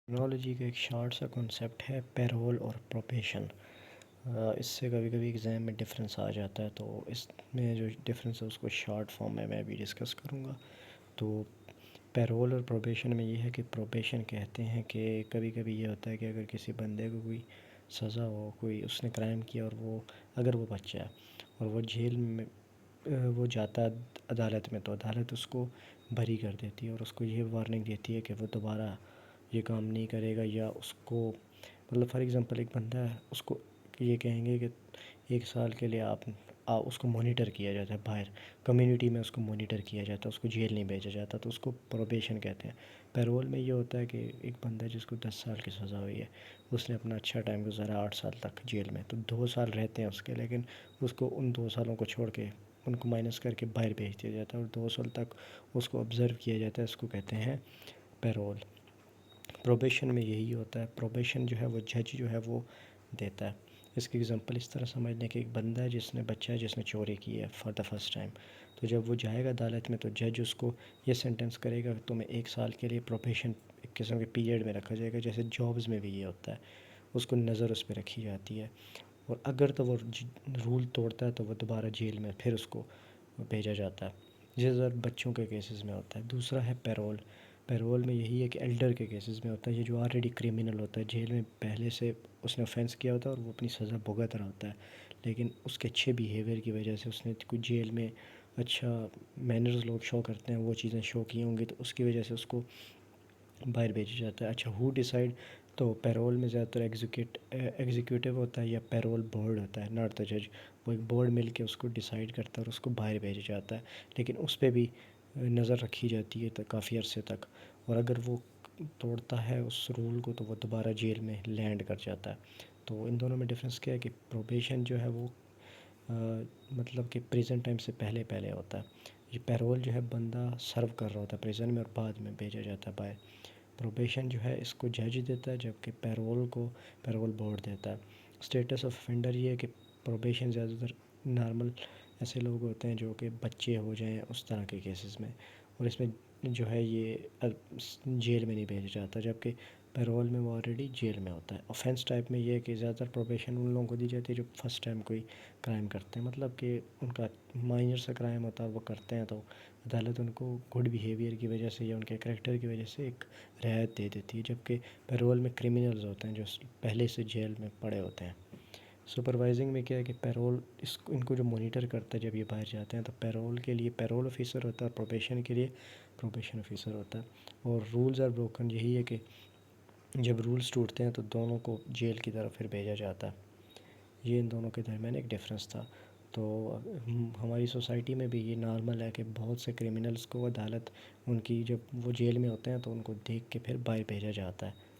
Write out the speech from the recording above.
Technology کا ایک short سا کنسیپٹ ہے پیرول اور پروبیشن۔ اس سے کبھی کبھی ایگزام میں ڈفرینس آ جاتا ہے، تو اس میں جو ڈفرینس ہے اس کو شارٹ فارم میں بھی ڈسکس کروں گا۔ تو پیرول اور پروبیشن میں یہ ہے کہ پروبیشن کہتے ہیں کہ کبھی کبھی یہ ہوتا ہے کہ اگر کسی بندے کو کوئی سزا ہو، کوئی اس نے کرائم کیا اور اگر وہ بچہ ہے اور وہ جیل میں وہ جاتا ہے عدالت میں، تو عدالت اس کو بری کر دیتی ہے اور اس کو یہ وارننگ دیتی ہے کہ وہ دوبارہ یہ کام نہیں کرے گا، یا اس کو مطلب فار ایگزامپل ایک بندہ ہے، اس کو یہ کہیں گے کہ 1 سال کے لیے آپ اس کو مانیٹر کیا جاتا ہے، باہر کمیونٹی میں اس کو مانیٹر کیا جاتا ہے، اس کو جیل نہیں بھیجا جاتا، تو اس کو پروبیشن کہتے ہیں۔ پیرول میں یہ ہوتا ہے کہ ایک بندہ جس کو 10 سال کی سزا ہوئی ہے، اس نے اپنا اچھا ٹائم گزارا 8 سال تک جیل میں، تو 2 سال رہتے ہیں اس کے، لیکن اس کو ان 2 سالوں کو چھوڑ کے ان کو مائنس کر کے باہر بھیج دیا جاتا ہے اور 2 سال تک اس کو آبزرو کیا جاتا ہے، اس کو کہتے ہیں پیرول۔ پروبیشن میں یہی ہوتا ہے، پروبیشن جو ہے وہ جج جو ہے وہ دیتا ہے۔ اس کی ایگزامپل اس طرح سمجھ لیں کہ ایک بندہ ہے جس نے چوری کی ہے فار دا فرسٹ ٹائم، تو جب وہ جائے گا عدالت میں تو جج اس کو یہ سینٹنس کرے گا کہ تمہیں 1 سال کے لیے پروبیشن ایک قسم کے پیریڈ میں رکھا جائے گا، جیسے جابز میں بھی یہ ہوتا ہے، اس کو نظر اس پہ رکھی جاتی ہے، اور اگر تو وہ رول توڑتا ہے تو وہ دوبارہ جیل میں پھر اس کو بھیجا جاتا ہے، جس طرح بچوں کے کیسز میں ہوتا ہے۔ دوسرا ہے پیرول۔ پیرول میں یہی ہے کہ ایلڈر کے کیسز میں ہوتا ہے، یہ جو آلریڈی کرمنل ہوتا ہے، جیل میں پہلے سے اس نے اوفینس کیا ہوتا ہے اور وہ اپنی سزا بھگت رہا ہوتا ہے، لیکن اس کے اچھے بیہیویئر کی وجہ سے اس نے کوئی جیل میں اچھا مینرز لوگ شو کرتے ہیں، وہ چیزیں شو کی ہوں گی، تو اس کی وجہ سے اس کو باہر بھیجا جاتا ہے۔ اچھا، ہو ڈیسائیڈ؟ تو پیرول میں زیادہ تر ایگزیکیوٹیو ہوتا ہے یا پیرول بورڈ ہوتا ہے، ناٹ دا جج۔ وہ ایک بورڈ مل کے اس کو ڈیسائیڈ کرتا ہے اور اس کو باہر بھیجا جاتا ہے، لیکن اس پہ بھی نظر رکھی جاتی ہے تو کافی عرصے تک، اور اگر وہ توڑتا ہے اس رول کو تو وہ دوبارہ جیل میں لینڈ کر جاتا ہے۔ تو ان دونوں میں ڈفرینس کیا ہے کہ پروبیشن جو ہے وہ مطلب کہ پریزن ٹائم سے پہلے ہوتا ہے، یہ پیرول جو ہے بندہ سرو کر رہا ہوتا ہے پریزن میں اور بعد میں بھیجا جاتا ہے باہر۔ پروبیشن جو ہے اس کو جج دیتا ہے، جبکہ پیرول کو پیرول بورڈ دیتا ہے۔ اسٹیٹس آف افینڈر یہ ہے کہ پروبیشن زیادہ تر نارمل ایسے لوگ ہوتے ہیں جو کہ بچے ہو جائیں اس طرح کے کیسز میں، اور اس میں جو ہے یہ جیل میں نہیں بھیجا جاتا، جبکہ پیرول میں وہ آلریڈی جیل میں ہوتا ہے۔ اوفینس ٹائپ میں یہ ہے کہ زیادہ تر پروبیشن ان لوگوں کو دی جاتی ہے جو فرسٹ ٹائم کوئی کرائم کرتے ہیں، مطلب کہ ان کا مائنر سا کرائم ہوتا ہے وہ کرتے ہیں، تو عدالت ان کو گڈ بیہیویئر کی وجہ سے یا ان کے کریکٹر کی وجہ سے ایک رعایت دے دیتی ہے، جبکہ پیرول میں کرمنلز ہوتے ہیں جو پہلے سے جیل میں پڑے ہوتے ہیں۔ سپروائزنگ میں کیا ہے کہ پیرول ان کو جو مانیٹر کرتا ہے جب یہ باہر جاتے ہیں، تو پیرول کے لیے پیرول آفیسر ہوتا ہے، پروبیشن کے لیے پروبیشن آفیسر ہوتا ہے۔ اور رولز آر بروکن یہی ہے کہ جب رولز ٹوٹتے ہیں تو دونوں کو جیل کی طرف پھر بھیجا جاتا ہے۔ یہ ان دونوں کے درمیان ایک ڈفرینس تھا۔ تو ہماری سوسائٹی میں بھی یہ نارمل ہے کہ بہت سے کرمنلز کو عدالت ان کی جب وہ جیل میں ہوتے ہیں تو ان کو دیکھ کے پھر باہر بھیجا جاتا ہے۔